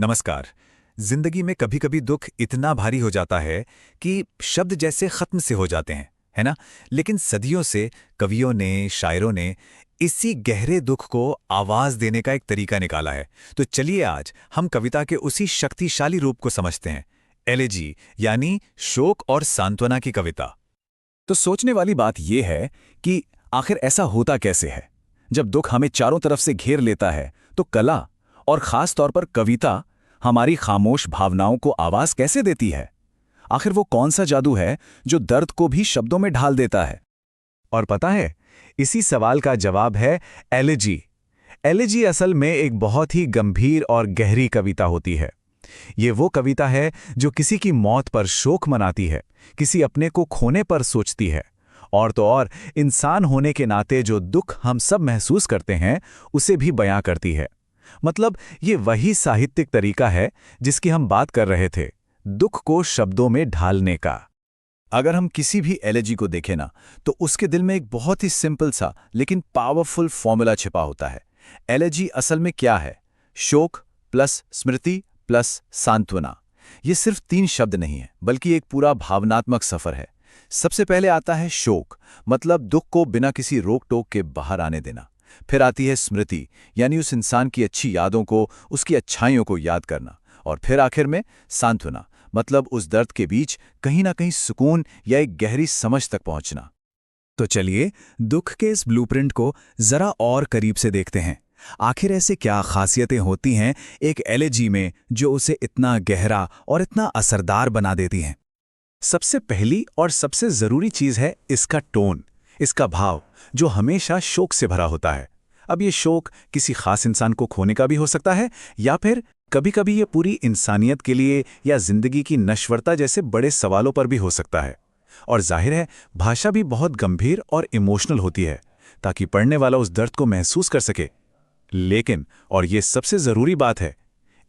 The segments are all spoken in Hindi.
नमस्कार। जिंदगी में कभी कभी दुख इतना भारी हो जाता है कि शब्द जैसे खत्म से हो जाते हैं, है ना। लेकिन सदियों से कवियों ने, शायरों ने इसी गहरे दुख को आवाज देने का एक तरीका निकाला है। तो चलिए आज हम कविता के उसी शक्तिशाली रूप को समझते हैं, एलेजी यानी शोक और सांत्वना की कविता। तो सोचने वाली बात यह है कि आखिर ऐसा होता कैसे है। जब दुख हमें चारों तरफ से घेर लेता है तो कला और खास तौर पर कविता हमारी खामोश भावनाओं को आवाज कैसे देती है। आखिर वो कौन सा जादू है जो दर्द को भी शब्दों में ढाल देता है। और पता है, इसी सवाल का जवाब है एलेजी। एलेजी असल में एक बहुत ही गंभीर और गहरी कविता होती है। ये वो कविता है जो किसी की मौत पर शोक मनाती है, किसी अपने को खोने पर सोचती है, और तो और इंसान होने के नाते जो दुख हम सब महसूस करते हैं उसे भी बयां करती है। मतलब ये वही साहित्यिक तरीका है जिसकी हम बात कर रहे थे, दुख को शब्दों में ढालने का। अगर हम किसी भी एलेजी को देखें ना, तो उसके दिल में एक बहुत ही सिंपल सा लेकिन पावरफुल फॉर्मूला छिपा होता है। एलेजी असल में क्या है? शोक प्लस स्मृति प्लस सांत्वना। ये सिर्फ 3 शब्द नहीं है, बल्कि एक पूरा भावनात्मक सफर है। सबसे पहले आता है शोक, मतलब दुख को बिना किसी रोक टोक के बाहर आने देना। फिर आती है स्मृति, यानी उस इंसान की अच्छी यादों को, उसकी अच्छाइयों को याद करना। और फिर आखिर में सांत्वना, मतलब उस दर्द के बीच कहीं ना कहीं सुकून या एक गहरी समझ तक पहुंचना। तो चलिए दुख के इस ब्लूप्रिंट को जरा और करीब से देखते हैं। आखिर ऐसे क्या खासियतें होती हैं एक एलेजी में जो उसे इतना गहरा और इतना असरदार बना देती हैं। सबसे पहली और सबसे जरूरी चीज है इसका टोन, इसका भाव, जो हमेशा शोक से भरा होता है। अब ये शोक किसी खास इंसान को खोने का भी हो सकता है, या फिर कभी-कभी ये पूरी इंसानियत के लिए या जिंदगी की नश्वरता जैसे बड़े सवालों पर भी हो सकता है। और जाहिर है भाषा भी बहुत गंभीर और इमोशनल होती है, ताकि पढ़ने वाला उस दर्द को महसूस कर सके। लेकिन, और ये सबसे जरूरी बात है,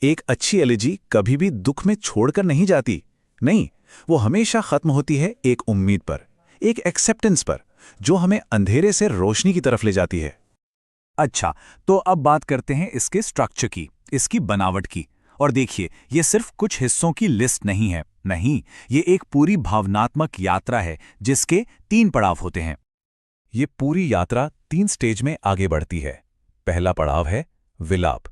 एक अच्छी एलेजी कभी भी दुख में छोड़कर नहीं जाती। नहीं, वो हमेशा खत्म होती है एक उम्मीद पर, एक एक्सेप्टेंस पर, जो हमें अंधेरे से रोशनी की तरफ ले जाती है। अच्छा, तो अब बात करते हैं इसके स्ट्रक्चर की, इसकी बनावट की। और देखिए, ये सिर्फ कुछ हिस्सों की लिस्ट नहीं है। नहीं, ये एक पूरी भावनात्मक यात्रा है जिसके 3 पड़ाव होते हैं। ये पूरी यात्रा 3 स्टेज में आगे बढ़ती है। पहला पड़ाव है विलाप।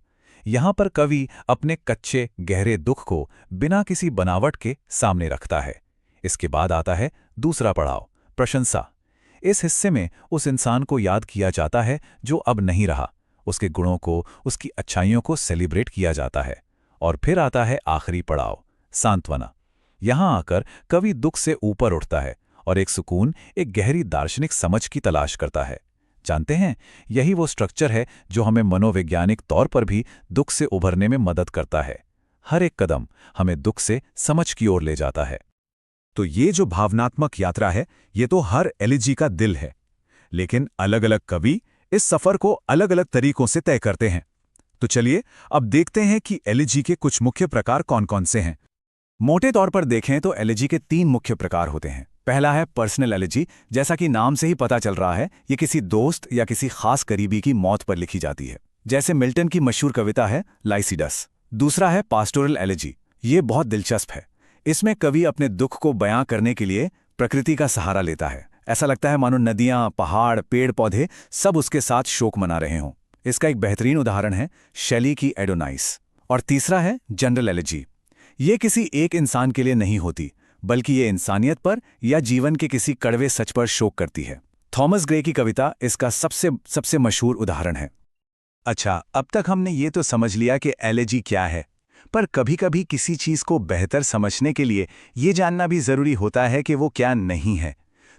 यहां पर कवि अपने कच्चे गहरे दुख को बिना किसी बनावट के सामने रखता है। इसके बाद आता है दूसरा पड़ाव, प्रशंसा। इस हिस्से में उस इंसान को याद किया जाता है जो अब नहीं रहा, उसके गुणों को, उसकी अच्छाइयों को सेलिब्रेट किया जाता है। और फिर आता है आखिरी पड़ाव, सांत्वना। यहां आकर कवि दुख से ऊपर उठता है और एक सुकून, एक गहरी दार्शनिक समझ की तलाश करता है। जानते हैं, यही वो स्ट्रक्चर है जो हमें मनोवैज्ञानिक तौर पर भी दुख से उभरने में मदद करता है। हर एक कदम हमें दुख से समझ की ओर ले जाता है। तो ये जो भावनात्मक यात्रा है, ये तो हर एलेजी का दिल है। लेकिन अलग अलग कवि इस सफर को अलग अलग तरीकों से तय करते हैं। तो चलिए अब देखते हैं कि एलेजी के कुछ मुख्य प्रकार कौन-कौन से हैं। मोटे तौर पर देखें तो एलेजी के 3 मुख्य प्रकार होते हैं। पहला है पर्सनल एलेजी। जैसा कि नाम से ही पता चल रहा है, ये किसी दोस्त या किसी खास करीबी की मौत पर लिखी जाती है, जैसे मिल्टन की मशहूर कविता है लाइसिडस। दूसरा है पास्टोरल एलेजी। ये बहुत दिलचस्प है। इसमें कवि अपने दुख को बयां करने के लिए प्रकृति का सहारा लेता है। ऐसा लगता है मानो नदियां, पहाड़, पेड़ पौधे सब उसके साथ शोक मना रहे हों। इसका एक बेहतरीन उदाहरण है शैली की एडोनाइस। और तीसरा है जनरल एलेजी। ये किसी एक इंसान के लिए नहीं होती, बल्कि ये इंसानियत पर या जीवन के किसी कड़वे सच पर शोक करती है। थॉमस ग्रे की कविता इसका सबसे मशहूर उदाहरण है। अच्छा, अब तक हमने ये तो समझ लिया कि एलेजी क्या है, पर कभी-कभी किसी चीज को बेहतर समझने के लिए ये जानना भी जरूरी होता है कि वो क्या नहीं है।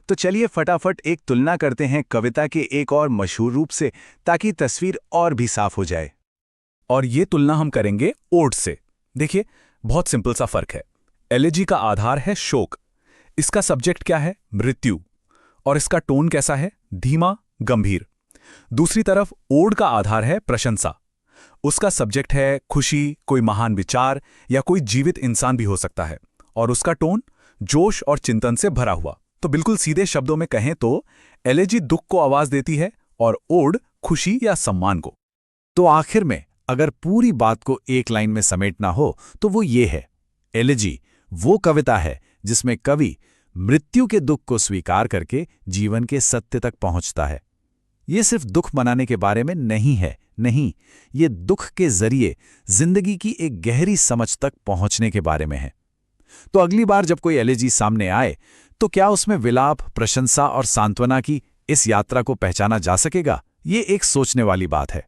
तो चलिए फटाफट एक तुलना करते हैं कविता के एक और मशहूर रूप से, ताकि तस्वीर और भी साफ हो जाए। और ये तुलना हम करेंगे ओड से। देखिए, बहुत सिंपल सा फर्क है। एलेजी का आधार है शोक, इसका सब्जेक्ट क्या है? मृत्यु। और इसका टोन कैसा है? धीमा, गंभीर। दूसरी तरफ ओड का आधार है प्रशंसा, उसका सब्जेक्ट है खुशी, कोई महान विचार या कोई जीवित इंसान भी हो सकता है, और उसका टोन जोश और चिंतन से भरा हुआ। तो बिल्कुल सीधे शब्दों में कहें तो एलेजी दुख को आवाज देती है और ओड खुशी या सम्मान को। तो आखिर में अगर पूरी बात को एक लाइन में समेटना हो तो वो ये है, एलिजी वो कविता है जिसमें कवि मृत्यु के दुख को स्वीकार करके जीवन के सत्य तक पहुंचता है। ये सिर्फ दुख मनाने के बारे में नहीं है, नहीं, ये दुख के जरिए जिंदगी की एक गहरी समझ तक पहुंचने के बारे में है। तो अगली बार जब कोई एलिजी सामने आए तो क्या उसमें विलाप, प्रशंसा और सांत्वना की इस यात्रा को पहचाना जा सकेगा? ये एक सोचने वाली बात है।